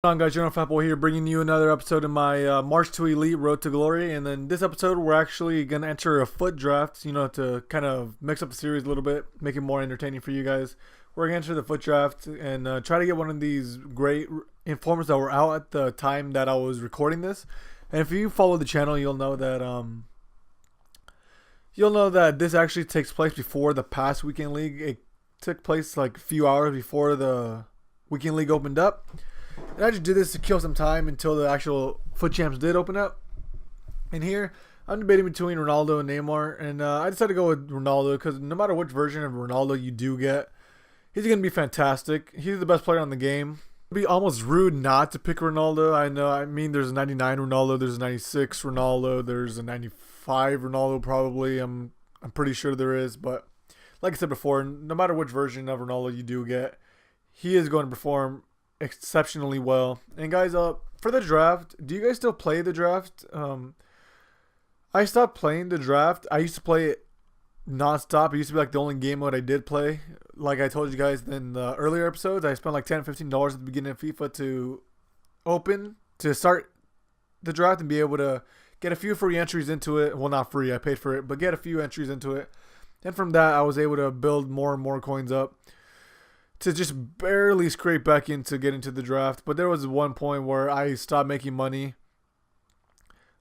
What's going on, guys? General Fatboy here, bringing you another episode of my March to Elite Road to Glory. And then this episode, we're actually going to enter a FUT Draft, to kind of mix up the series a little bit, make it more entertaining for you guys. We're going to enter the FUT Draft and try to get one of these great informers that were out at the time that I was recording this. And if you follow the channel, you'll know that this actually takes place before the past Weekend League. It took place like a few hours before the Weekend League opened up. And I just did this to kill some time until the actual FUT Champs did open up. And here, I'm debating between Ronaldo and Neymar. And I decided to go with Ronaldo because no matter which version of Ronaldo you do get, he's going to be fantastic. He's the best player on the game. It would be almost rude not to pick Ronaldo. I mean, there's a 99 Ronaldo, there's a 96 Ronaldo, there's a 95 Ronaldo probably. I'm pretty sure there is. But like I said before, no matter which version of Ronaldo you do get, he is going to perform exceptionally well. And guys, for the draft, do you guys still play the draft? I stopped playing the draft. I used to play it non-stop. It used to be like the only game mode I did play. Like I told you guys in the earlier episodes, I spent like $10-15 at the beginning of FIFA to start the draft and be able to get a few free entries into it. Well, not free, I paid for it, but get a few entries into it. And from that, I was able to build more and more coins up to just barely scrape back in to get into the draft. But there was one point where I stopped making money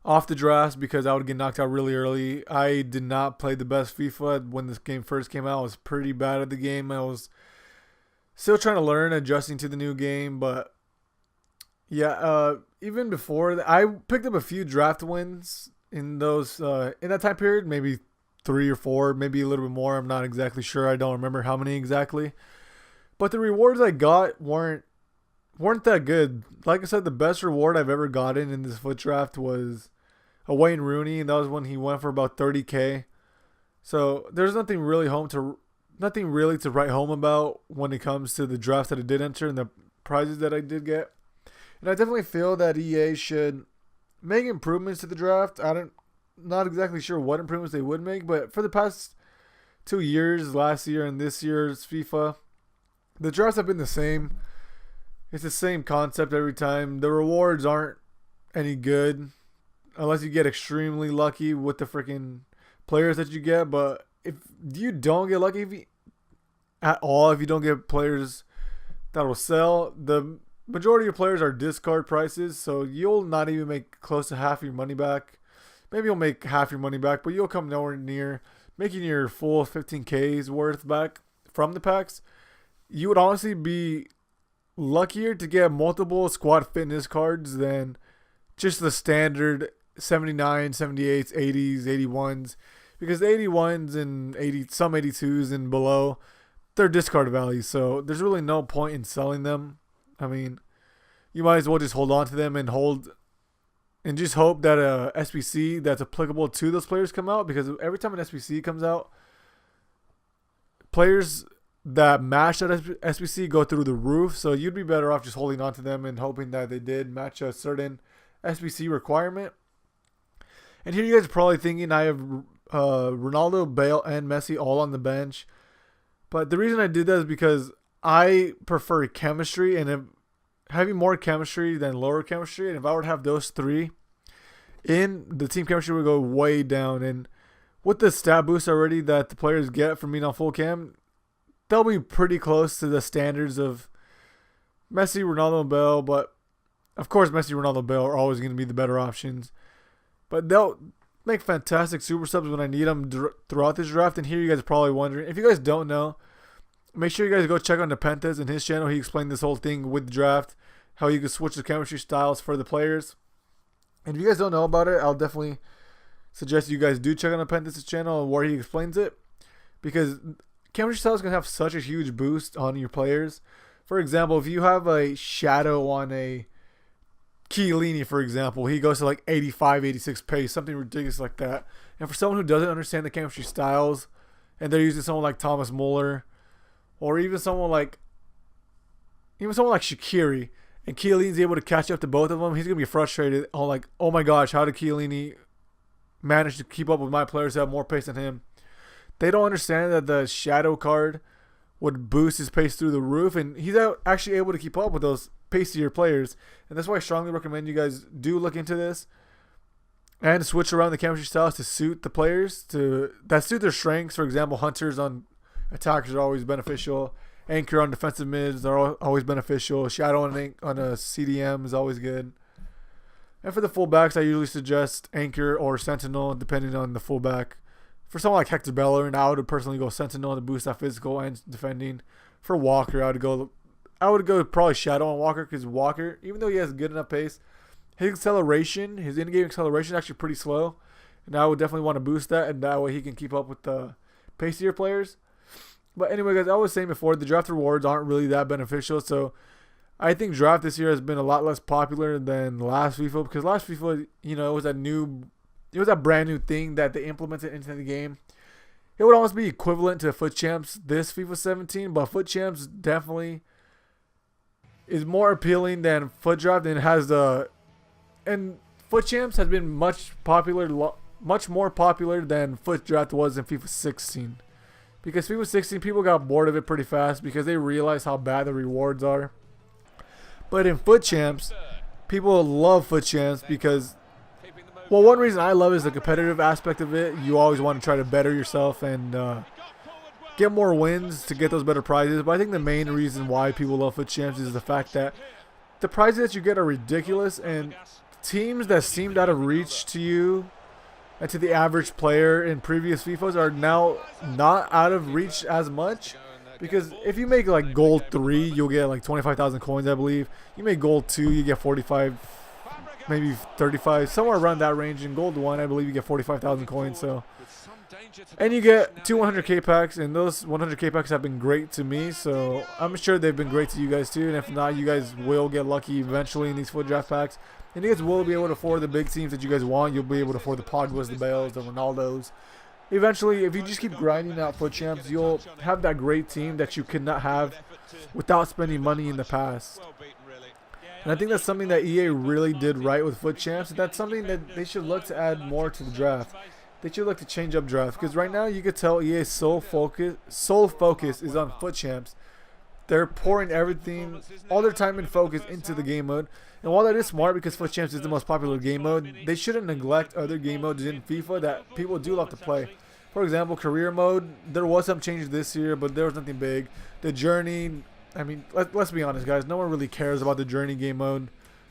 off the drafts because I would get knocked out really early. I did not play the best FIFA when this game first came out. I was pretty bad at the game. I was still trying to learn, adjusting to the new game. But yeah, even before I picked up a few draft wins in those in that time period, maybe 3 or 4, maybe a little bit more. I'm not exactly sure. I don't remember how many exactly. But the rewards I got weren't that good. Like I said, the best reward I've ever gotten in this FUT Draft was a Wayne Rooney, and that was when he went for about 30K. So there's nothing really to write home about when it comes to the drafts that I did enter and the prizes that I did get. And I definitely feel that EA should make improvements to the draft. Not exactly sure what improvements they would make, but for the past 2 years, last year and this year's FIFA, the drafts have been the same. It's the same concept every time. The rewards aren't any good unless you get extremely lucky with the freaking players that you get. But if you don't get lucky if you don't get players that will sell, the majority of your players are discard prices. So you'll not even make close to half your money back. Maybe you'll make half your money back, but you'll come nowhere near making your full 15K's worth back from the packs. You would honestly be luckier to get multiple squad fitness cards than just the standard 79, 78s, 80s, 81s. Because the 81s and some 82s and below, they're discard values. So there's really no point in selling them. I mean, you might as well just hold on to them and just hope that a SBC that's applicable to those players come out. Because every time an SBC comes out, players that match that SBC go through the roof. So you'd be better off just holding on to them and hoping that they did match a certain SBC requirement. And here you guys are probably thinking I have Ronaldo, Bale, and Messi all on the bench. But the reason I did that is because I prefer chemistry, and having more chemistry than lower chemistry. And if I were to have those three in, the team chemistry would go way down. And with the stat boost already that the players get from being on full chem, they'll be pretty close to the standards of Messi, Ronaldo, and Bale. But, of course, Messi, Ronaldo, and Bale are always going to be the better options. But they'll make fantastic super subs when I need them throughout this draft. And here you guys are probably wondering, if you guys don't know, make sure you guys go check on Nepenthes and his channel. He explained this whole thing with the draft, how you can switch the chemistry styles for the players. And if you guys don't know about it, I'll definitely suggest you guys do check on Nepenthes' channel where he explains it. Because chemistry styles can have such a huge boost on your players. For example, if you have a shadow on a Chiellini, for example, he goes to like 85, 86 pace, something ridiculous like that. And for someone who doesn't understand the chemistry styles, and they're using someone like Thomas Muller, or even someone like Shaqiri, and Chiellini's able to catch up to both of them, he's gonna be frustrated. Oh my gosh, how did Chiellini manage to keep up with my players who have more pace than him? They don't understand that the shadow card would boost his pace through the roof, and he's actually able to keep up with those pacier players. And that's why I strongly recommend you guys do look into this and switch around the chemistry styles to suit the players that suit their strengths. For example, hunters on attackers are always beneficial. Anchor on defensive mids are always beneficial. Shadow on a CDM is always good. And for the fullbacks, I usually suggest Anchor or Sentinel, depending on the fullback. For someone like Hector Bellerin, I would personally go Sentinel to boost that physical and defending. For Walker, I would go probably Shadow on Walker, because Walker, even though he has good enough pace, his acceleration, his in-game acceleration is actually pretty slow. And I would definitely want to boost that, and that way he can keep up with the pacier players. But anyway, guys, I was saying before, the draft rewards aren't really that beneficial. So I think draft this year has been a lot less popular than last FIFA, because last FIFA, it was a brand new thing that they implemented into the game. It would almost be equivalent to FUT Champs this FIFA 17, but FUT Champs definitely is more appealing than FUT Draft, and and FUT Champs has been much more popular than FUT Draft was in FIFA 16. Because FIFA 16, people got bored of it pretty fast because they realized how bad the rewards are. But in FUT Champs, people love FUT Champs because, well, one reason I love is the competitive aspect of it. You always want to try to better yourself and get more wins to get those better prizes. But I think the main reason why people love FUT Champs is the fact that the prizes that you get are ridiculous, and teams that seemed out of reach to you and to the average player in previous FIFAs are now not out of reach as much. Because if you make like gold 3, you'll get like 25,000 coins, I believe. You make gold 2, you get 45, maybe 35, somewhere around that range. In gold 1, I believe you get 45,000 coins. So, and you get 2 100k packs, and those 100k packs have been great to me. So I'm sure they've been great to you guys too. And if not, you guys will get lucky eventually in these FUT Draft packs. And you guys will be able to afford the big teams that you guys want. You'll be able to afford the Pogba's, the Bales, the Ronaldos. Eventually, if you just keep grinding out FUT Champs, you'll have that great team that you could not have without spending money in the past. And I think that's something that EA really did right with FUT Champs. And that's something that they should look to add more to the draft. They should look to change up draft. Because right now, you could tell EA's sole focus is on FUT Champs. They're pouring everything, all their time and focus into the game mode. And while that is smart because FUT Champs is the most popular game mode, they shouldn't neglect other game modes in FIFA that people do love to play. For example, career mode, there was some changes this year, but there was nothing big. The journey, I mean, let's be honest, guys. No one really cares about the journey game mode.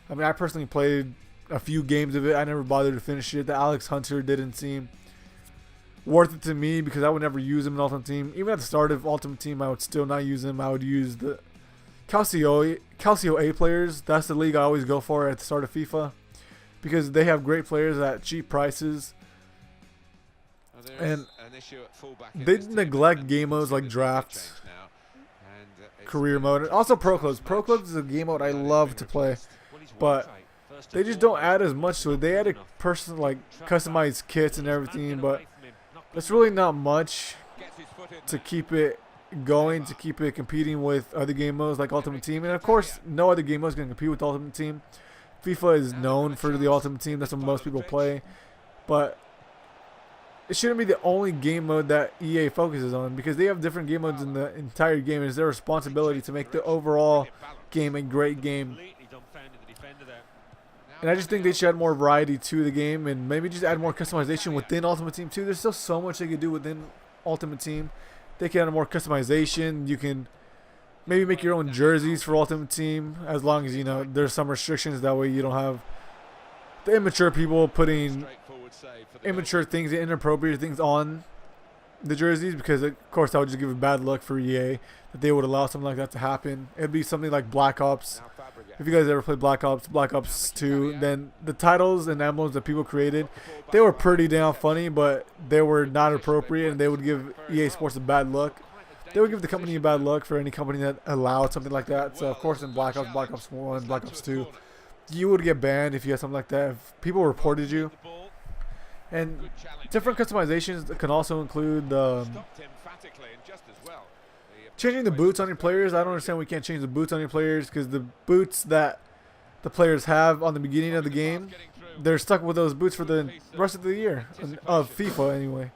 I mean, I personally played a few games of it. I never bothered to finish it. The Alex Hunter didn't seem worth it to me because I would never use him in Ultimate Team. Even at the start of Ultimate Team, I would still not use him. I would use the Calcio A players. That's the league I always go for at the start of FIFA because they have great players at cheap prices. And they neglect game modes like draft, career mode, and also Pro Clubs. Pro Clubs is a game mode I love to play, but they just don't add as much to it. They add a person like customized kits and everything, but it's really not much to keep it going, to keep it competing with other game modes like Ultimate Team. And of course, no other game modes can compete with Ultimate Team. FIFA is known for the Ultimate Team. That's what most people play, but it shouldn't be the only game mode that EA focuses on because they have different game modes in the entire game, and it's their responsibility to make the overall game a great game. And I just think they should add more variety to the game and maybe just add more customization within Ultimate Team too. There's still so much they could do within Ultimate Team. They can add more customization. You can maybe make your own jerseys for Ultimate Team as long as, there's some restrictions. That way you don't have the immature people putting immature things and inappropriate things on the jerseys, because of course that would just give a bad look for EA that they would allow something like that to happen. It'd be something like Black Ops. If you guys ever played Black Ops 2, then the titles and emblems that people created, they were pretty damn funny, but they were not appropriate, and they would give EA Sports a bad look. They would give the company a bad look for any company that allowed something like that. So of course in Black Ops 1, Black Ops 2, you would get banned if you had something like that, if people reported you. And different customizations can also include changing the boots on your players. I don't understand why we can't change the boots on your players, because the boots that the players have on the beginning of the game, they're stuck with those boots for the rest of the year, of FIFA anyway.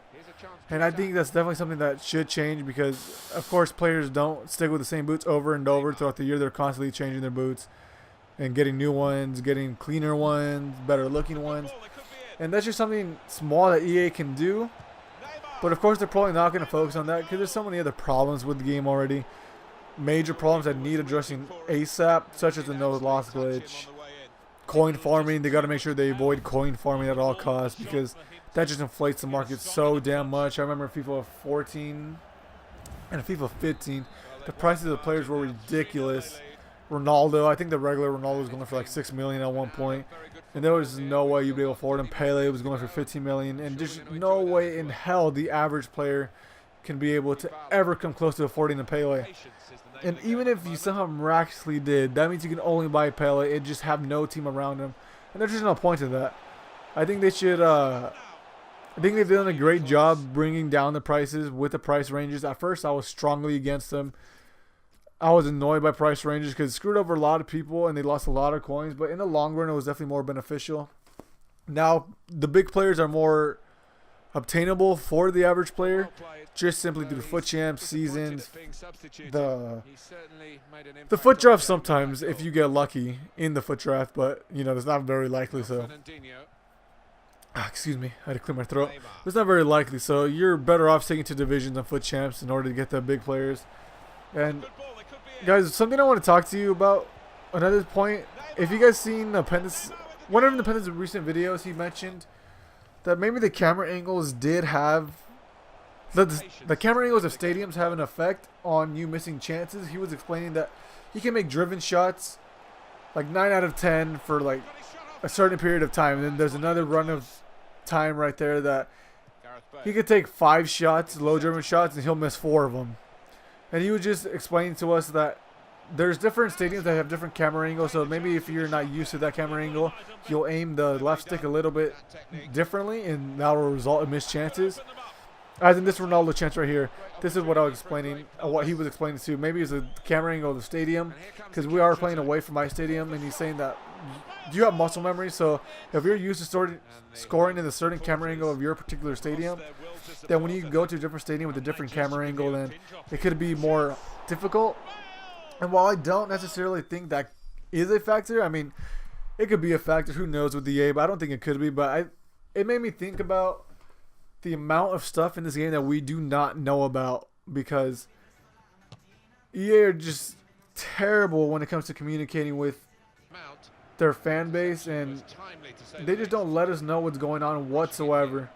And I think that's definitely something that should change, because of course players don't stick with the same boots over and over throughout the year. They're constantly changing their boots. and getting new ones, getting cleaner ones, better looking ones. And that's just something small that EA can do. But of course they're probably not going to focus on that because there's so many other problems with the game already. Major problems that need addressing ASAP, such as the no loss glitch. Coin farming, they got to make sure they avoid coin farming at all costs because that just inflates the market so damn much. I remember FIFA 14 and FIFA 15, the prices of the players were ridiculous. Ronaldo, I think the regular Ronaldo was going for like 6 million at one point, and there was no way you'd be able to afford him. Pele was going for 15 million, and there's no way in hell the average player can be able to ever come close to affording the Pele. And even if you somehow miraculously did, that means you can only buy Pele and just have no team around him, and there's just no point to that. I think they should. I think they've done a great job bringing down the prices with the price ranges. At first, I was strongly against them. I was annoyed by price ranges because it screwed over a lot of people and they lost a lot of coins. But in the long run, it was definitely more beneficial. Now, the big players are more obtainable for the average player, just simply through FUT Champs, seasons, the FUT Draft sometimes, if you get lucky in the FUT Draft. But, you know, that's not very likely, so... excuse me, I had to clear my throat. It's not very likely, so you're better off sticking to divisions and FUT Champs in order to get the big players. And... guys, something I want to talk to you about. Another point, if you guys seen one of Independent's recent videos, he mentioned that maybe the camera angles did have the camera angles of stadiums have an effect on you missing chances. He was explaining that he can make driven shots like 9 out of 10 for like a certain period of time, and then there's another run of time right there that he could take 5 shots, low driven shots, and he'll miss 4 of them. And he was just explaining to us that there's different stadiums that have different camera angles. So maybe if you're not used to that camera angle, you'll aim the left stick a little bit differently, and that will result in missed chances. As in this Ronaldo chance right here, this is what I was explaining, what he was explaining to. Maybe it's the camera angle of the stadium, because we are playing away from my stadium, and he's saying that you have muscle memory. So if you're used to scoring in a certain camera angle of your particular stadium, then when you go to a different stadium with a different camera angle, then it could be more difficult. And while I don't necessarily think that is a factor, I mean, it could be a factor. Who knows with the EA, but I don't think it could be. But it made me think about the amount of stuff in this game that we do not know about, because EA are just terrible when it comes to communicating with their fan base, and they just don't let us know what's going on whatsoever.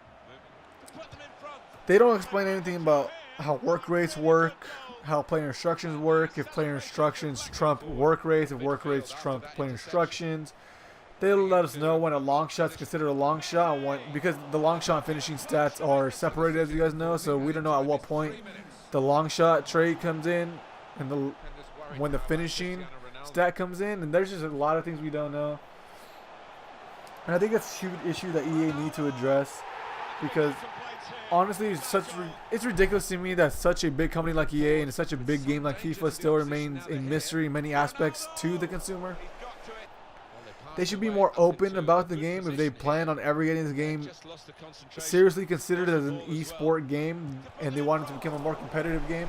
They don't explain anything about how work rates work, how player instructions work, if player instructions trump work rates, if work rates trump player instructions. They'll let us know when a long shot's considered a long shot, because the long shot finishing stats are separated, as you guys know, so we don't know at what point the long shot trade comes in and when the finishing stat comes in, and there's just a lot of things we don't know. And I think that's a huge issue that EA need to address, because honestly, it's ridiculous to me that such a big company like EA and such a big game like FIFA still remains a mystery in many aspects to the consumer. They should be more open about the game if they plan on ever getting this game seriously considered as an esport game and they want it to become a more competitive game.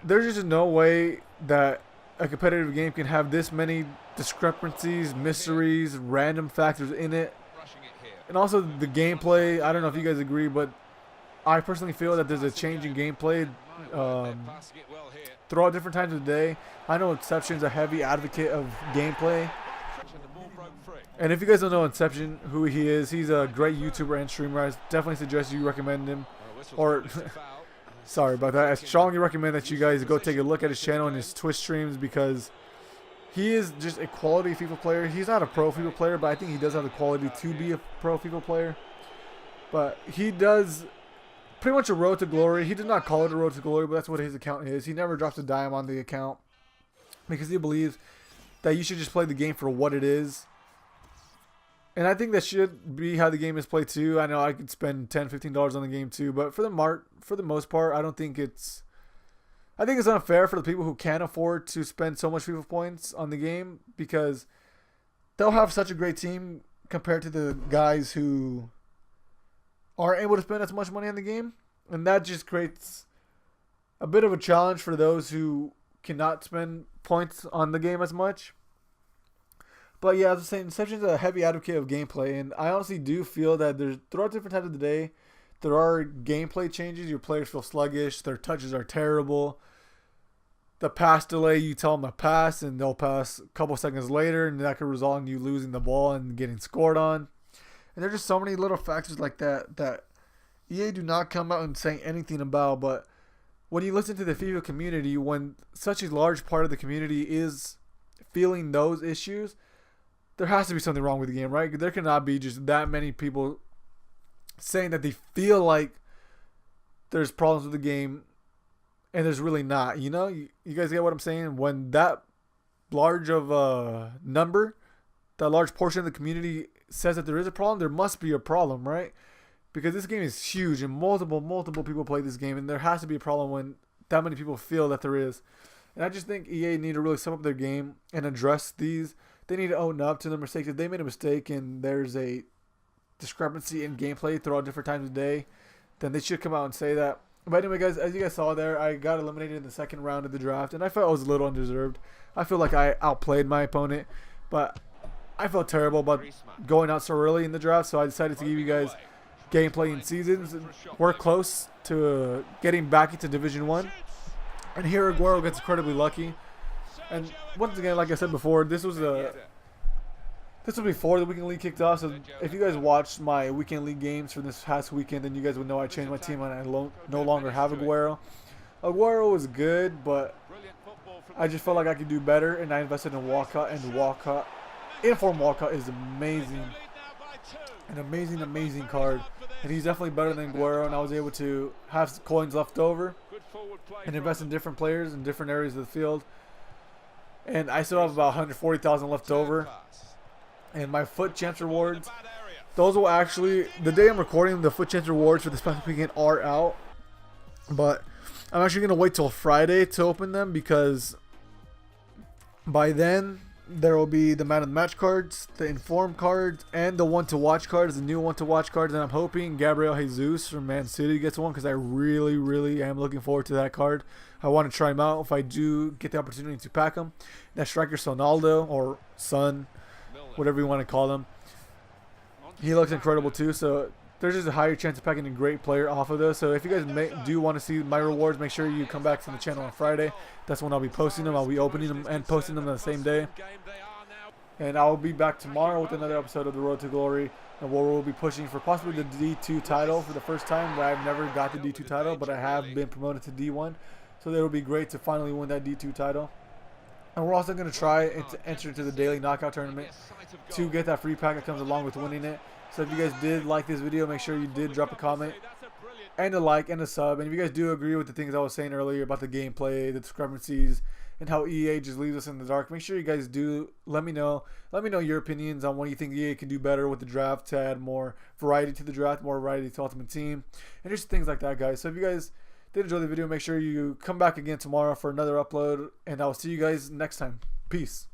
There's just no way that a competitive game can have this many discrepancies, mysteries, random factors in it. And also the gameplay, I don't know if you guys agree, but I personally feel that there's a change in gameplay throughout different times of the day. I know Inception's a heavy advocate of gameplay. And if you guys don't know Inception, who he is, he's a great YouTuber and streamer. I definitely suggest you recommend him. Or, sorry about that. I strongly recommend that you guys go take a look at his channel and his Twitch streams, because he is just a quality FIFA player. He's not a pro FIFA player, but I think he does have the quality to be a pro FIFA player. But he does pretty much a road to glory. He did not call it a road to glory, but that's what his account is. He never drops a dime on the account because he believes that you should just play the game for what it is. And I think that should be how the game is played too. I know I could spend $10, $15 on the game too, but for the most part, I don't think it's... I think it's unfair for the people who can't afford to spend so much FIFA points on the game, because they'll have such a great team compared to the guys who aren't able to spend as much money on the game. And that just creates a bit of a challenge for those who cannot spend points on the game as much. But yeah, as I was saying, Inception's a heavy advocate of gameplay, and I honestly do feel that there's throughout different times of the day, there are gameplay changes. Your players feel sluggish, their touches are terrible. The pass delay, you tell them to pass, and they'll pass a couple seconds later, and that could result in you losing the ball and getting scored on. And there's just so many little factors like that EA do not come out and say anything about. But when you listen to the FIFA community, when such a large part of the community is feeling those issues, there has to be something wrong with the game, right? There cannot be just that many people saying that they feel like there's problems with the game and there's really not. You know, you guys get what I'm saying? When that large of a number, that large portion of the community says that there is a problem, there must be a problem, right? Because this game is huge and multiple people play this game, and there has to be a problem when that many people feel that there is. And I just think EA need to really sum up their game and address these. They need to own up to their mistakes. If they made a mistake and there's a discrepancy in gameplay throughout different times of the day, then they should come out and say that. But anyway, guys, as you guys saw there, I got eliminated in the second round of the draft, and I felt it was a little undeserved. I feel like I outplayed my opponent, but I felt terrible about going out so early in the draft, so I decided to give you guys gameplay in seasons. We're close to getting back into Division 1, and here Aguero gets incredibly lucky. And once again, like I said before, this was before the weekend league kicked off. So if you guys watched my weekend league games for this past weekend, then you guys would know I changed my team and I no longer have Aguero. Aguero was good, but I just felt like I could do better, and I invested in Walcott. And Walcott, Inform Walcott, is amazing, an amazing card, and he's definitely better than Aguero. And I was able to have coins left over and invest in different players in different areas of the field. And I still have about 140,000 left over. And my FUT Chance rewards, those will actually, the day I'm recording, the FUT Chance rewards for this past weekend are out. But I'm actually going to wait till Friday to open them, because by then there will be the man of the match cards, the inform cards, and the one to watch cards, the new one to watch cards. And I'm hoping Gabriel Jesus from Man City gets one, because I really am looking forward to that card. I want to try him out if I do get the opportunity to pack him. That striker Sonaldo, or Son, whatever you want to call him, he looks incredible too. So there's just a higher chance of packing a great player off of those. So if you guys do want to see my rewards, make sure you come back to the channel on Friday. That's when I'll be posting them. I'll be opening them and posting them on the same day. And I'll be back tomorrow with another episode of The Road to Glory, and where we'll be pushing for possibly the D2 title for the first time. Where I've never got the D2 title, but I have been promoted to D1. So it would be great to finally win that D2 title. And we're also going to try and to enter into the daily knockout tournament to get that free pack that comes along with winning it. So if you guys did like this video, make sure you did drop a comment and a like and a sub. And if you guys do agree with the things I was saying earlier about the gameplay, the discrepancies, and how EA just leaves us in the dark, make sure you guys do let me know. Let me know your opinions on what you think EA can do better with the draft to add more variety to the draft, more variety to Ultimate Team, and just things like that, guys. So if you guys did enjoy the video, make sure you come back again tomorrow for another upload, and I'll see you guys next time. Peace.